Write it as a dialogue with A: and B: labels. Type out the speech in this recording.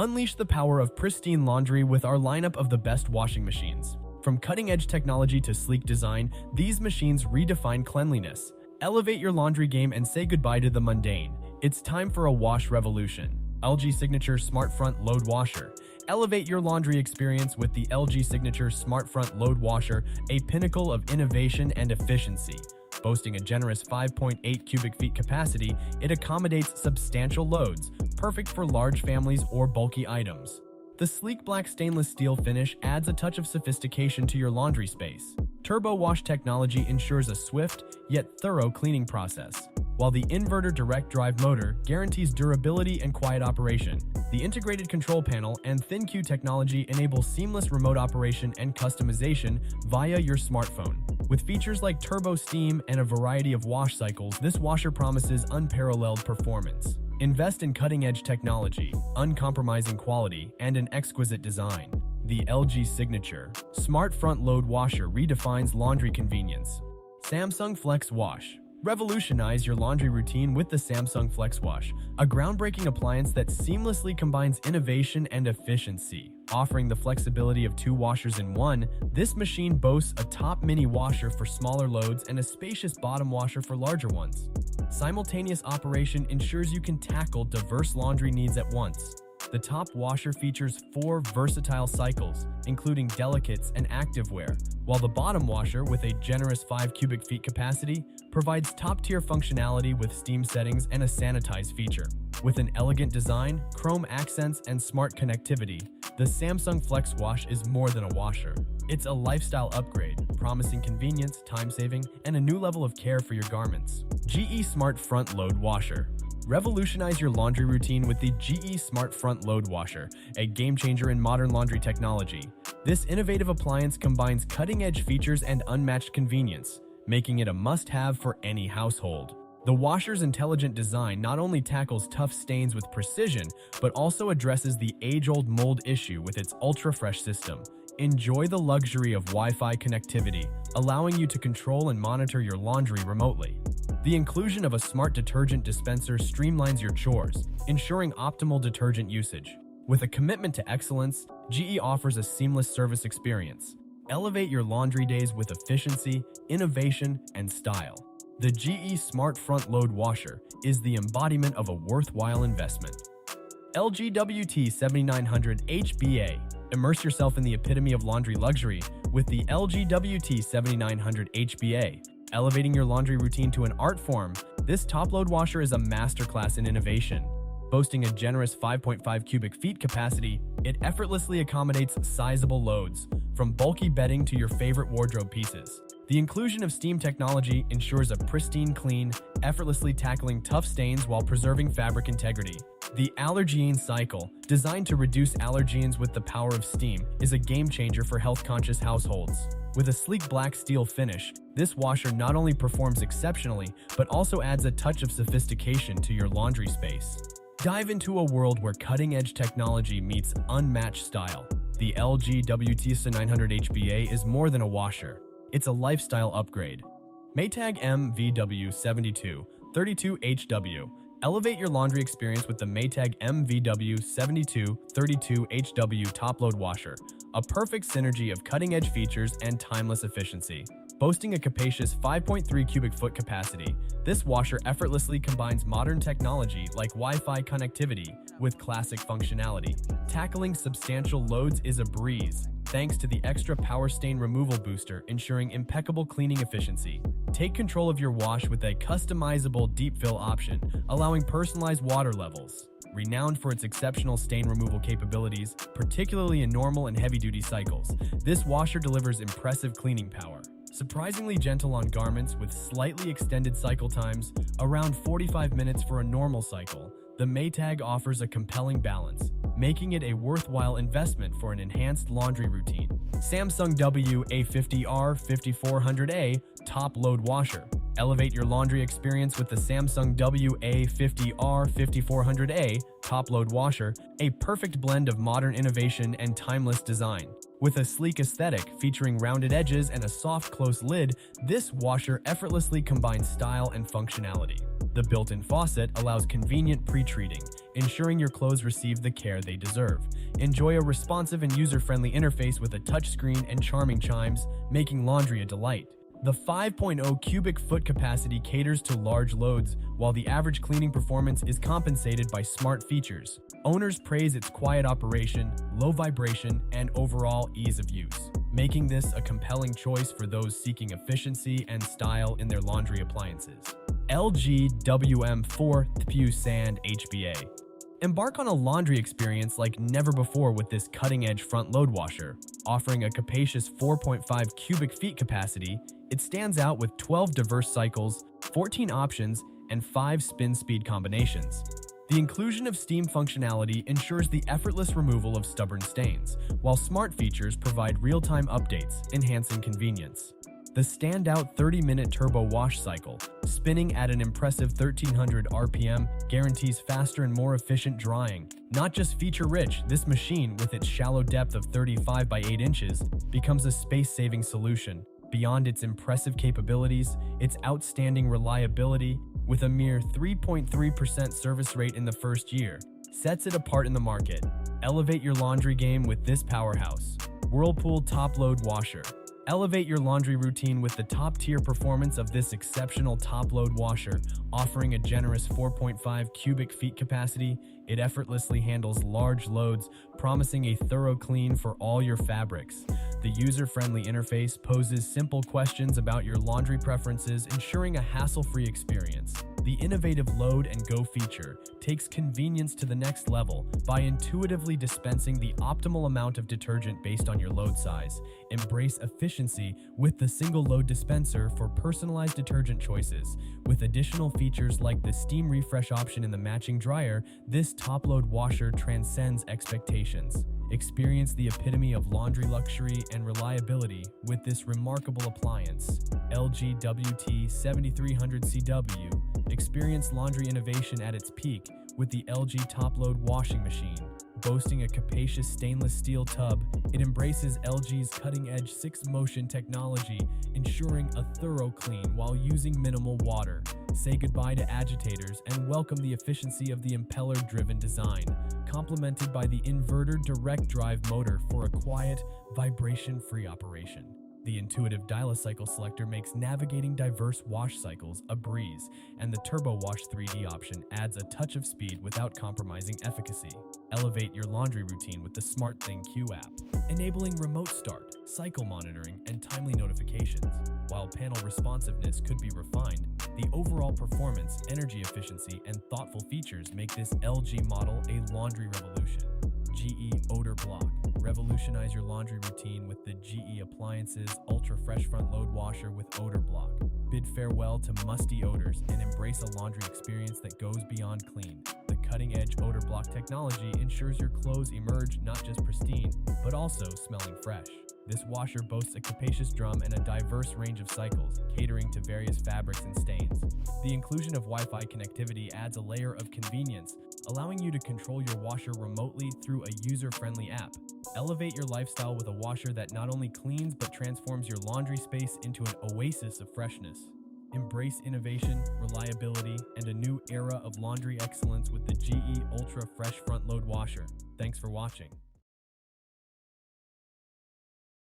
A: Unleash the power of pristine laundry with our lineup of the best washing machines. From cutting-edge technology to sleek design, these machines redefine cleanliness. Elevate your laundry game and say goodbye to the mundane. It's time for a wash revolution. LG Signature Smart Front Load Washer. Elevate your laundry experience with the LG Signature Smart Front Load Washer, a pinnacle of innovation and efficiency. Boasting a generous 5.8 cubic feet capacity, it accommodates substantial loads, perfect for large families or bulky items. The sleek black stainless steel finish adds a touch of sophistication to your laundry space. Turbo wash technology ensures a swift, yet thorough cleaning process, while the inverter direct drive motor guarantees durability and quiet operation. The integrated control panel and ThinQ technology enable seamless remote operation and customization via your smartphone. With features like turbo steam and a variety of wash cycles, this washer promises unparalleled performance. Invest in cutting-edge technology, uncompromising quality, and an exquisite design. The LG Signature Smart Front Load Washer redefines laundry convenience. Samsung Flex Wash. Revolutionize your laundry routine with the Samsung Flex Wash, a groundbreaking appliance that seamlessly combines innovation and efficiency. Offering the flexibility of 2 washers in one, this machine boasts a top mini washer for smaller loads and a spacious bottom washer for larger ones. Simultaneous operation ensures you can tackle diverse laundry needs at once. The top washer features 4 versatile cycles, including delicates and activewear, while the bottom washer, with a generous 5 cubic feet capacity, provides top-tier functionality with steam settings and a sanitize feature. With an elegant design, chrome accents, and smart connectivity, the Samsung Flex Wash is more than a washer. It's a lifestyle upgrade, promising convenience, time-saving, and a new level of care for your garments. GE Smart Front Load Washer. Revolutionize your laundry routine with the GE Smart Front Load Washer, a game-changer in modern laundry technology. This innovative appliance combines cutting-edge features and unmatched convenience, making it a must-have for any household. The washer's intelligent design not only tackles tough stains with precision, but also addresses the age-old mold issue with its ultra-fresh system. Enjoy the luxury of Wi-Fi connectivity, allowing you to control and monitor your laundry remotely. The inclusion of a smart detergent dispenser streamlines your chores, ensuring optimal detergent usage. With a commitment to excellence, GE offers a seamless service experience. Elevate your laundry days with efficiency, innovation, and style. The GE Smart Front Load Washer is the embodiment of a worthwhile investment. LG WT7900 HBA. Immerse yourself in the epitome of laundry luxury with the LG WT7900 HBA. Elevating your laundry routine to an art form, this top-load washer is a masterclass in innovation. Boasting a generous 5.5 cubic feet capacity, it effortlessly accommodates sizable loads, from bulky bedding to your favorite wardrobe pieces. The inclusion of steam technology ensures a pristine clean, effortlessly tackling tough stains while preserving fabric integrity. The Allergene Cycle, designed to reduce allergens with the power of steam, is a game-changer for health-conscious households. With a sleek black steel finish, this washer not only performs exceptionally, but also adds a touch of sophistication to your laundry space. Dive into a world where cutting-edge technology meets unmatched style. The LG WT900 HBA is more than a washer. It's a lifestyle upgrade. Maytag MVW72 32HW. Elevate your laundry experience with the Maytag MVW72 32HW top-load washer, a perfect synergy of cutting-edge features and timeless efficiency. Boasting a capacious 5.3 cubic foot capacity, this washer effortlessly combines modern technology like Wi-Fi connectivity with classic functionality. Tackling substantial loads is a breeze, thanks to the extra power stain removal booster ensuring impeccable cleaning efficiency. Take control of your wash with a customizable deep fill option, allowing personalized water levels. Renowned for its exceptional stain removal capabilities, particularly in normal and heavy-duty cycles, this washer delivers impressive cleaning power. Surprisingly gentle on garments with slightly extended cycle times, around 45 minutes for a normal cycle, the Maytag offers a compelling balance, making it a worthwhile investment for an enhanced laundry routine. Samsung WA50R 5400A Top Load Washer. Elevate your laundry experience with the Samsung WA50R 5400A Top Load Washer, a perfect blend of modern innovation and timeless design. With a sleek aesthetic featuring rounded edges and a soft close lid, this washer effortlessly combines style and functionality. The built-in faucet allows convenient pre-treating, ensuring your clothes receive the care they deserve. Enjoy a responsive and user-friendly interface with a touchscreen and charming chimes, making laundry a delight. The 5.0 cubic foot capacity caters to large loads, while the average cleaning performance is compensated by smart features. Owners praise its quiet operation, low vibration, and overall ease of use, making this a compelling choice for those seeking efficiency and style in their laundry appliances. LG WM4 TPU Sand HBA. Embark on a laundry experience like never before with this cutting-edge front load washer. Offering a capacious 4.5 cubic feet capacity, it stands out with 12 diverse cycles, 14 options, and 5 spin speed combinations. The inclusion of steam functionality ensures the effortless removal of stubborn stains, while smart features provide real-time updates, enhancing convenience. The standout 30-minute turbo wash cycle, spinning at an impressive 1300 RPM, guarantees faster and more efficient drying. Not just feature-rich, this machine, with its shallow depth of 35 by 8 inches, becomes a space-saving solution. Beyond its impressive capabilities, its outstanding reliability, with a mere 3.3% service rate in the first year, sets it apart in the market. Elevate your laundry game with this powerhouse. Whirlpool Top Load Washer. Elevate your laundry routine with the top-tier performance of this exceptional top-load washer. Offering a generous 4.5 cubic feet capacity, it effortlessly handles large loads, promising a thorough clean for all your fabrics. The user-friendly interface poses simple questions about your laundry preferences, ensuring a hassle-free experience. The innovative Load and Go feature takes convenience to the next level by intuitively dispensing the optimal amount of detergent based on your load size. Embrace efficiency with the single load dispenser for personalized detergent choices. With additional features like the steam refresh option in the matching dryer, this top-load washer transcends expectations. Experience the epitome of laundry luxury and reliability with this remarkable appliance. LG WT7300CW. Experience laundry innovation at its peak with the LG Top-Load washing machine. Boasting a capacious stainless steel tub, it embraces LG's cutting-edge 6-motion technology, ensuring a thorough clean while using minimal water. Say goodbye to agitators and welcome the efficiency of the impeller-driven design, complemented by the inverter direct drive motor for a quiet, vibration-free operation. The intuitive dial-a-cycle selector makes navigating diverse wash cycles a breeze, and the Turbo Wash 3D option adds a touch of speed without compromising efficacy. Elevate your laundry routine with the SmartThing Q app, enabling remote start, cycle monitoring, and timely notifications. While panel responsiveness could be refined, the overall performance, energy efficiency, and thoughtful features make this LG model a laundry revolution. GE Odor Block. Revolutionize your laundry routine with the GE Appliances Ultra Fresh Front Load Washer with Odor Block. Bid farewell to musty odors and embrace a laundry experience that goes beyond clean. The cutting-edge Odor Block technology ensures your clothes emerge not just pristine, but also smelling fresh. This washer boasts a capacious drum and a diverse range of cycles, catering to various fabrics and stains. The inclusion of Wi-Fi connectivity adds a layer of convenience, allowing you to control your washer remotely through a user-friendly app. Elevate your lifestyle with a washer that not only cleans but transforms your laundry space into an oasis of freshness. Embrace innovation, reliability, and a new era of laundry excellence with the GE Ultra Fresh Front Load Washer. Thanks for watching.